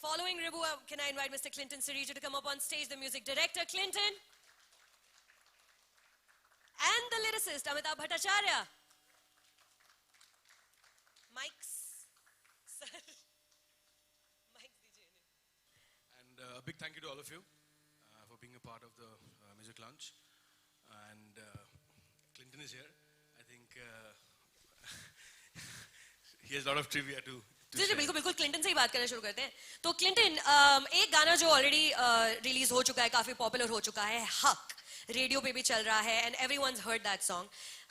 Following Ribu, can I invite Mr. Clinton Siriju to come up on stage, the music director, Clinton. And the lyricist, Amitabh Bhattacharya. Mics. Sir. Mics dijiye. And a big thank you to all of you for being a part of the music launch. And Clinton is here. I think he has a lot of trivia to जी जी बिल्कुल बिल्कुल Clinton से ही बात करना शुरू करते हैं तो Clinton एक गाना जो ऑलरेडी रिलीज हो चुका है काफी पॉपुलर हो चुका है हक रेडियो पे भी चल रहा है and everyone's heard that song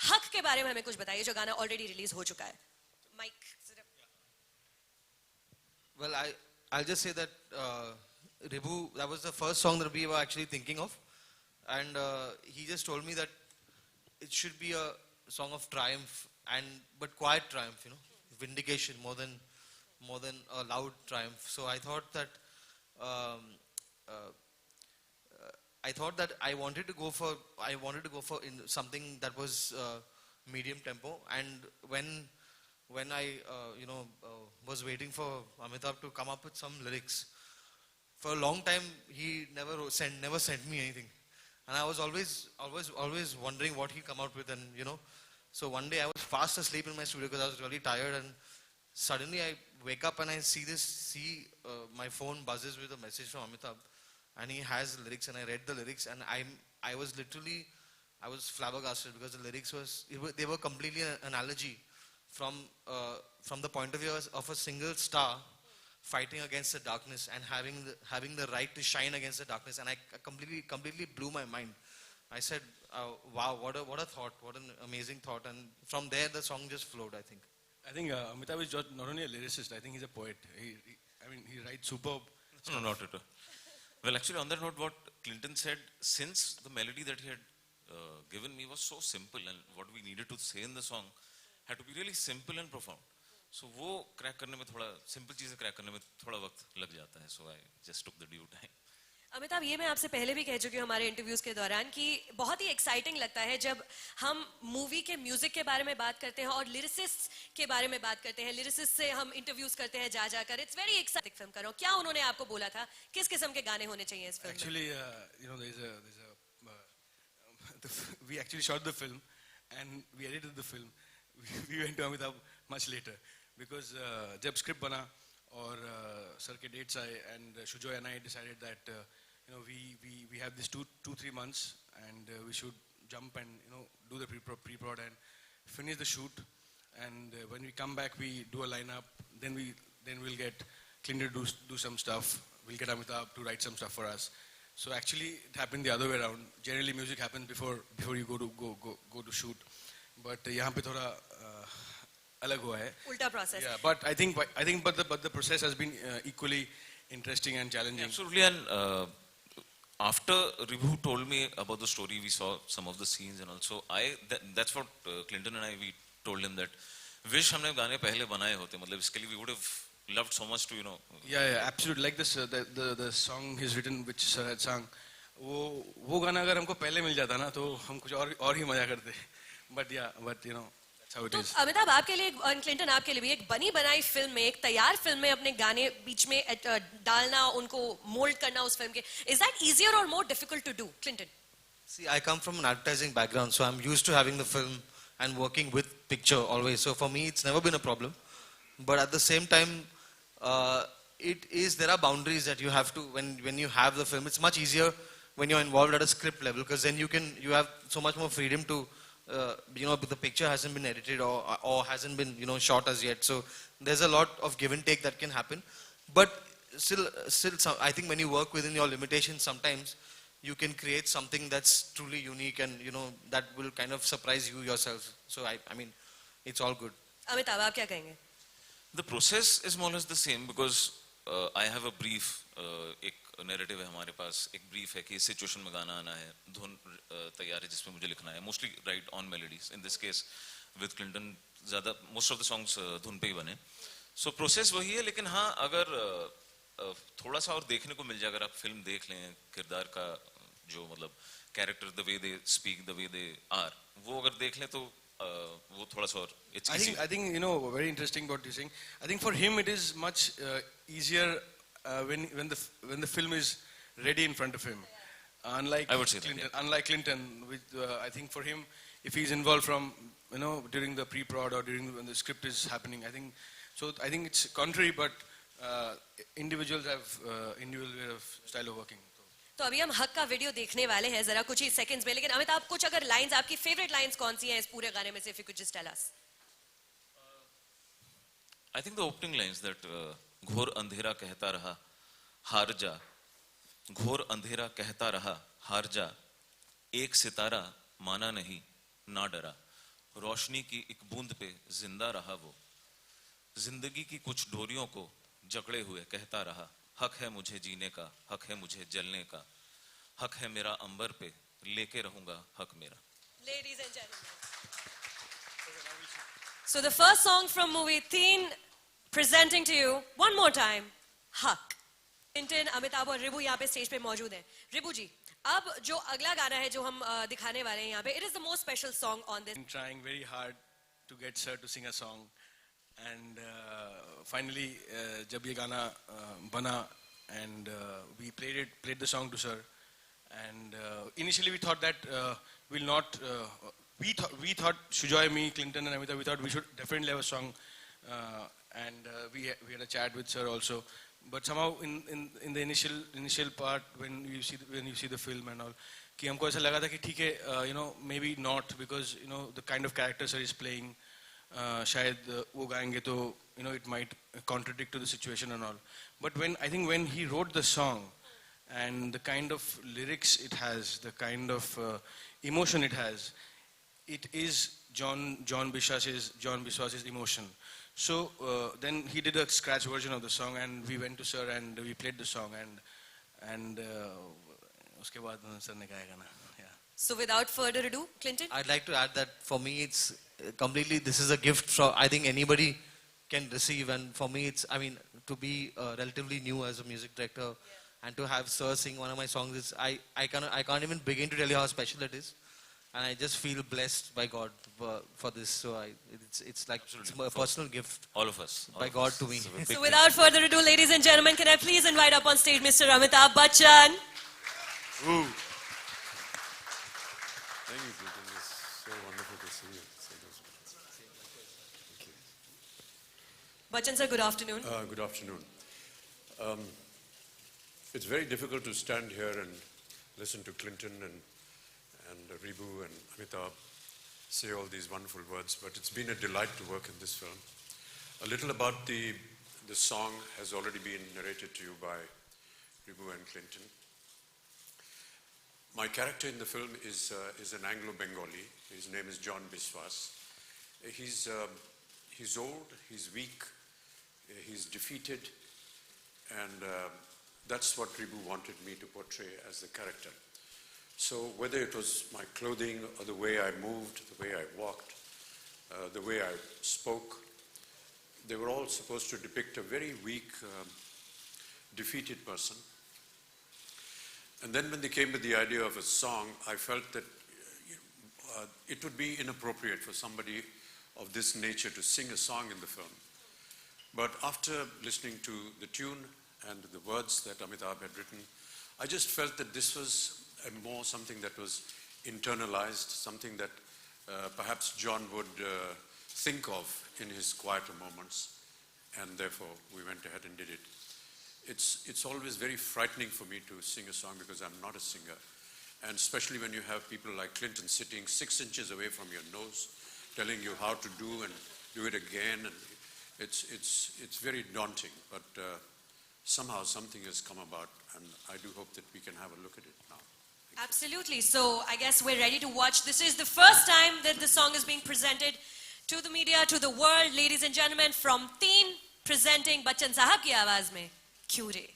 हक के बारे में हमें कुछ बताइए जो गाना ऑलरेडी रिलीज हो चुका है mic Well, I'll just say that Ribu, that was the first song that we were actually thinking of, and he just told me that it should be a song of triumph but quiet triumph, vindication more than a loud triumph. So I thought that I wanted to go for something that was medium tempo, and when I was waiting for Amitabh to come up with some lyrics. For a long time he never sent me anything, and I was always wondering what he'd come out with, and so one day I was fast asleep in my studio because I was really tired, and suddenly I wake up and I see my phone buzzes with a message from Amitabh, and he has lyrics, and I read the lyrics, and I was flabbergasted because the lyrics they were completely an analogy from the point of view of a single star fighting against the darkness and having the right to shine against the darkness, and I completely blew my mind. I said, wow, what a thought, what an amazing thought, and from there the song just flowed, I think. Amitabh is not only a lyricist, I think he's a poet. He writes superb. No, not at all. Well, actually, on that note, what Clinton said, since the melody that he had given me was so simple, and what we needed to say in the song had to be really simple and profound. So वो crack करने में थोड़ा simple चीजें crack करने में थोड़ा वक्त लग जाता है. So I just took the due time. Amitabh ये मैं आपसे पहले भी कह चुकी हूँ हमारे इंटरव्यूज के दौरान कि बहुत ही एक्साइटिंग लगता है जब हम मूवी के म्यूजिक के बारे में बात करते हैं और लिरिसिस्ट के बारे में बात करते हैं. लिरिसिस्ट से हम इंटरव्यूज करते हैं जाकर. इट्स वेरी एक्साइटिंग फिल्म करो. क्या उन्होंने आपको बोला था किस किस्म के गाने होने चाहिए इस फिल्म में? Actually, we actually shot the film and we edited the film. We went to Amitabh much later because जब script बना और sir के dates आए and Shujoy and I decided that we have this 2-3 months and we should jump and do the pre-prod and finish the shoot, and when we come back we do a lineup, then we'll get Clinton to do some stuff, we'll get Amitabh to write some stuff for us. So actually it happened the other way around. Generally music happens before you go to shoot, but यहाँ पे थोड़ा अलग हुआ है. उल्टा process. Yeah, but I think the process has been equally interesting and challenging. Absolutely, and after Ribu told me about the story, we saw some of the scenes, and also that's what Clinton and I, we told him that wish हमने गाने पहले बनाए होते, मतलब इसके लिए we would have loved so much to Yeah, absolutely. Like this the song he's written which sir had sung, वो गाना अगर हमको पहले मिल जाता ना तो हम कुछ और ही मजा करते. But that's how it is. तो अमिताभ आपके लिए और क्लिंटन आपके लिए भी एक बनी बनाई फिल्म में, एक तैयार फिल्म में अपने गाने बीच में डालना, उनको मोल्ड करना उस फिल्म के, is that easier or more difficult to do, Clinton? See, I come from an advertising background, so I'm used to having the film and working with picture always. So for me, it's never been a problem. But at the same time, there are boundaries that you have to, when you have the film, it's much easier when you're involved at a script level, because then you have so much more freedom to, the picture hasn't been edited or hasn't been, shot as yet. So there's a lot of give and take that can happen. But still, I think when you work within your limitations, sometimes you can create something that's truly unique and, that will kind of surprise you yourself. So I mean, it's all good. Amitabh आप क्या कहेंगे? The process is more or less the same because I have a brief, एक narrative है हमारे पास, एक brief है कि इस situation में गाना आना है, धुन तैयार है जिसमें मुझे लिखना है, mostly write on melodies. In this case, with Clinton, ज़्यादा most of the songs धुन पे ही बने. So process वही है, लेकिन हाँ अगर थोड़ा सा और देखने को मिल जाए, अगर आप film देख लें, किरदार का जो मतलब character, the way they speak, the way they are, वो अगर देख लें तो वो थोड़ा सा और I think very interesting what you're saying. I think for him it is much easier when the film is ready in front of him. Unlike I would say that, Clinton, yeah. unlike Clinton, I think for him, if he's involved from during the pre-prod or when the script is happening, I think it's contrary, but individuals have individual way of style of working. तो अभी हम हक का video देखने वाले हैं जरा कुछ ही सेकंड्स में, लेकिन अमित आप कुछ अगर लाइंस, आपकी फेवरेट लाइंस कौन सी हैं इस पूरे गाने में से, if you could just tell us. I think the opening lines that घोर अंधेरा कहता रहा हार जा, घोर अंधेरा कहता रहा हार जा, एक सितारा माना नहीं ना डरा, रोशनी की एक बूंद पे जिंदा रहा वो, जिंदगी की कुछ डोरियों को जकड़े हुए कहता रहा, हक है मुझे जीने का, हक है मुझे जलने का, हक है मेरा अंबर पे लेके रहूंगा हक मेरा. Ladies and gentlemen. So the first song from movie Teen, presenting to you one more time, हक. Clinton, अमिताभ और रिबू यहाँ पे स्टेज पे मौजूद हैं. रिबू जी, अब जो अगला गाना है जो हम दिखाने वाले हैं यहाँ पे, it is the most special song on this. Been trying very hard to get sir to sing a song, and finally जब ये गाना बना and we played the song to sir, and initially we thought that we'll not we thought Sujoy, me, Clinton and Amitabh, we thought we should definitely have a song, and we had a chat with sir also, but somehow in the initial part when you see the film and all, कि हमको ऐसा लगा था कि ठीक है, maybe not, because the kind of character sir is playing, शायद वो गाएंगे तो it might contradict to the situation and all. But I think when he wrote the song and the kind of lyrics it has, the kind of emotion it has, it is John Biswas's emotion. So then he did a scratch version of the song, and we went to sir and we played the song, and उसके बाद sir ने गाया गाना. Yeah. So without further ado, Clinton. I'd like to add that for me it's completely, this is a gift from, I think anybody can receive, and for me it's, I mean, to be relatively new as a music director, and to have sir sing one of my songs, it's, I can't even begin to tell you how special it is, and I just feel blessed by God for this. So it's like it's a personal gift All of us. by God to me. So without further ado, ladies and gentlemen, can I please invite up on stage Mr. Amitabh Bachchan? Ooh. Thank you, Clinton. It's so wonderful to see you. Thank you. Bachchan sir, good afternoon. Good afternoon. It's very difficult to stand here and listen to Clinton and Ribu and Amitabh say all these wonderful words, but it's been a delight to work in this film. A little about the song has already been narrated to you by Ribu and Clinton. My character in the film is an Anglo-Bengali. His name is John Biswas. He's old, he's weak, he's defeated, and that's what Ribu wanted me to portray as the character. So whether it was my clothing or the way I moved, the way I walked, the way I spoke, they were all supposed to depict a very weak, defeated person. And then when they came with the idea of a song, I felt that it would be inappropriate for somebody of this nature to sing a song in the film. But after listening to the tune and the words that Amitabh had written, I just felt that this was more something that was internalized, something that perhaps John would think of in his quieter moments, and therefore we went ahead and did it. It's always very frightening for me to sing a song because I'm not a singer, and especially when you have people like Clinton sitting 6 inches away from your nose, telling you how to do and do it again, and it's very daunting. But somehow something has come about, and I do hope that we can have a look at it now. Absolutely. So I guess we're ready to watch. This is the first time that the song is being presented to the media, to the world. Ladies and gentlemen, from Teen, presenting Bachchan Sahab ki awaaz mein, Kyun Re.